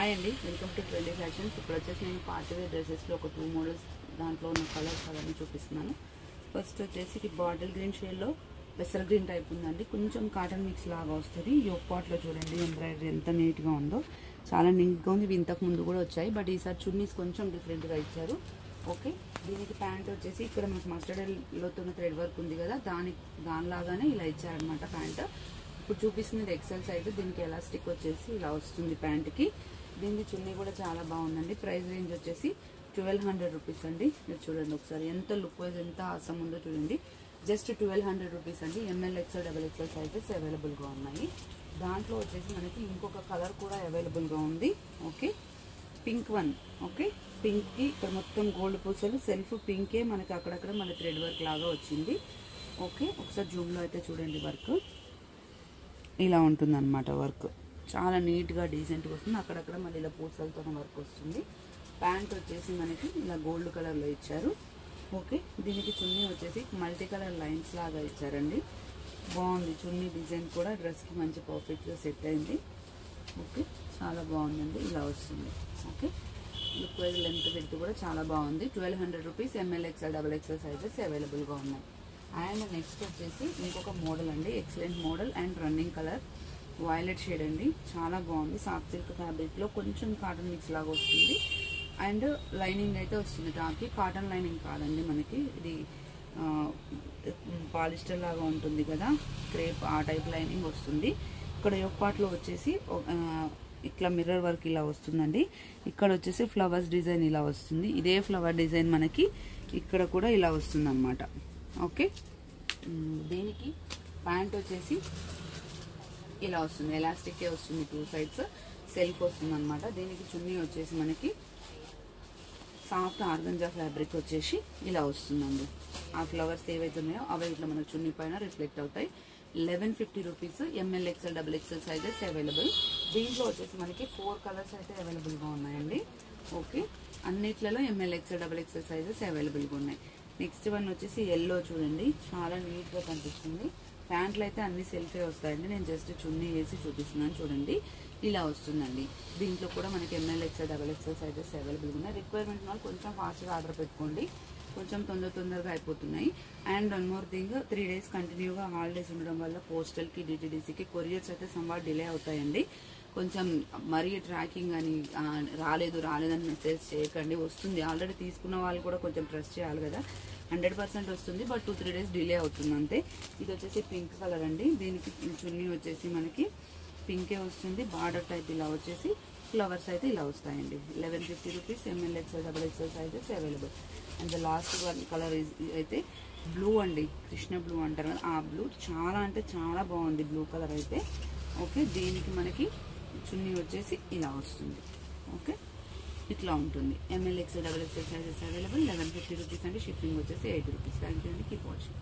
Hi అండి, welcome to trendy fashions. ఇప్పుడు వచ్చేసి నేను పార్టీ వేర్ డ్రెస్సెస్లో ఒక 2 మోడల్స్ దాంట్లో ఉన్న కలర్స్ అవన్నీ చూపిస్తున్నాను. ఫస్ట్ వచ్చేసి ఇది బాటిల్ గ్రీన్ షేడ్లో పెసర గ్రీన్ టైప్ ఉందండి. కొంచెం కాటన్ మిక్స్ లాగా వస్తుంది. యోక్ పాట్లో చూడండి ఎంబ్రాయిడరీ ఎంత నీట్గా ఉందో, చాలా నీట్గా ఉంది. ఇవి ఇంతకు ముందు కూడా వచ్చాయి, బట్ ఈసారి చున్నీస్ కొంచెం డిఫరెంట్గా ఇచ్చారు. ఓకే, దీనికి ప్యాంట్ వచ్చేసి ఇక్కడ మనకు మస్టర్డ్ ఎల్లోతో థ్రెడ్ వర్క్ ఉంది కదా, దానిలాగానే ఇలా ఇచ్చారనమాట ప్యాంట్. ఇప్పుడు చూపిస్తుంది ఎక్సెల్ సైజ్. దీనికి ఎలాస్టిక్ వచ్చేసి ఇలా వస్తుంది ప్యాంట్కి. దీనికి చున్నీ కూడా చాలా బాగుందండి. ప్రైస్ రేంజ్ వచ్చేసి 1200 రూపీస్ అండి. మీరు చూడండి ఒకసారి ఎంత లుక్ వైజ్ ఎంత ఆసం ఉందో చూడండి. జస్ట్ 1200 రూపీస్ అండి. M L XL double XL sizes అవైలబుల్గా ఉన్నాయి. దాంట్లో వచ్చేసి మనకి ఇంకొక కలర్ కూడా అవైలబుల్గా ఉంది. Okay, pink one. ఓకే, పింక్కి ఇక్కడ మొత్తం గోల్డ్ పూసలు సెల్ఫ్ పింకే మనకి అక్కడక్కడ మన థ్రెడ్ వర్క్ లాగా వచ్చింది. ఓకే, ఒకసారి జూమ్లో అయితే చూడండి. వర్క్ ఇలా ఉంటుందన్నమాట. వర్క్ చాలా నీట్గా డీసెంట్గా వస్తుంది. అక్కడక్కడ మళ్ళీ ఇలా పూసలతో వర్క్ వస్తుంది. ప్యాంట్ వచ్చేసి మనకి ఇలా గోల్డ్ కలర్లో ఇచ్చారు. ఓకే, దీనికి చున్నీ వచ్చేసి మల్టీ కలర్ లైన్స్ లాగా ఇచ్చారండి. బాగుంది చున్నీ డిజైన్ కూడా. డ్రెస్కి మంచి పర్ఫెక్ట్గా సెట్ అయింది. ఓకే, చాలా బాగుందండి. ఇలా వస్తుంది. Okay, look wise length width కూడా చాలా బాగుంది. 1200 rupees. M L XL double XL sizes అవైలబుల్గా ఉన్నాయి. అండ్ నెక్స్ట్ వచ్చేసి ఇంకొక మోడల్ అండి. Excellent model and running colour violet shade అండి. చాలా బాగుంది. సాఫ్ట్ సిల్క్ ఫ్యాబ్రిక్లో కొంచెం కాటన్ మిక్స్ లాగా వస్తుంది. అండ్ లైనింగ్ అయితే వస్తుంది. టాప్కి కాటన్ లైనింగ్ కాదండి, మనకి ఇది పాలిస్టర్ లాగా ఉంటుంది కదా, క్రేప్ ఆ టైప్ లైనింగ్ వస్తుంది. ఇక్కడ యోక్ పార్ట్లో వచ్చేసి ఇట్లా మిర్రర్ వర్క్ ఇలా వస్తుందండి. ఇక్కడ వచ్చేసి ఫ్లవర్స్ డిజైన్ ఇలా వస్తుంది. ఇదే ఫ్లవర్ డిజైన్ మనకి ఇక్కడ కూడా ఇలా వస్తుంది అన్నమాట. ఓకే, దీనికి ప్యాంట్ వచ్చేసి ఇలా వస్తుంది. ఎలాస్టిక్ వస్తుంది. 2 సైడ్స్ సెల్ఫ్ వస్తుంది అనమాట. దీనికి చున్నీ వచ్చేసి మనకి సాఫ్ట్ ఆర్గంజా ఫ్యాబ్రిక్ వచ్చేసి ఇలా వస్తుందండి. ఆ ఫ్లవర్స్ ఏవైతే ఉన్నాయో అవి ఇట్లా మన చున్నీ పైన రిఫ్లెక్ట్ అవుతాయి. 1150 rupees. M L XL double XL sizes available. దీంట్లో వచ్చేసి మనకి 4 కలర్స్ అయితే అవైలబుల్గా ఉన్నాయండి. ఓకే, అన్నిట్లలో M L XL double XL sizes అవైలబుల్గా ఉన్నాయి. నెక్స్ట్ వన్ వచ్చేసి ఎల్లో చూడండి, చాలా నీట్గా కనిపిస్తుంది. ప్యాంట్లు అయితే అన్ని సెల్ఫే వస్తాయండి. నేను జస్ట్ చున్నీ వేసి చూపిస్తున్నాను చూడండి. ఇలా వస్తుందండి. దీంట్లో కూడా మనకి M L XL double XL sizes అవైలబుల్గా ఉన్నాయి. రిక్వైర్మెంట్ వాళ్ళు కొంచెం ఫాస్ట్గా ఆర్డర్ పెట్టుకోండి, కొంచెం తొందరగా అయిపోతున్నాయి. అండ్ 1 మోర్ థింగ్, 3 డేస్ కంటిన్యూగా హాలిడేస్ ఉండడం వల్ల పోస్టల్కి డిటిడిసికి కొరియర్స్ అయితే సంవాట్ డిలే అవుతాయండి. కొంచెం మరీ ట్రాకింగ్ అని రాలేదని మెసేజ్ చేయకండి. వస్తుంది. ఆల్రెడీ తీసుకున్న వాళ్ళు కూడా కొంచెం ట్రస్ట్ చేయాలి కదా. 100% వస్తుంది, బట్ 2-3 డేస్ డిలే అవుతుంది అంతే. ఇది వచ్చేసి పింక్ కలర్ అండి. దీనికి చున్నీ వచ్చేసి మనకి పింకే వస్తుంది. బార్డర్ టైప్ ఇలా వచ్చేసి ఫ్లవర్స్ అయితే ఇలా వస్తాయండి. 1150 rupees. M L XL double XL sizes available. And the last one colour అయితే బ్లూ అండి. కృష్ణ బ్లూ అంటారు కదా, ఆ బ్లూ చాలా అంటే చాలా బాగుంది బ్లూ కలర్ అయితే. ఓకే, దీనికి మనకి చున్నీ వచ్చేసి ఇలా వస్తుంది. ఓకే, ఇట్లా ఉంటుంది. M L XL double XL sizes available. 1150 rupees అండి. షిప్పింగ్ వచ్చేసి 80 రూపీస్. థ్యాంక్ యూ అండి. Keep watching.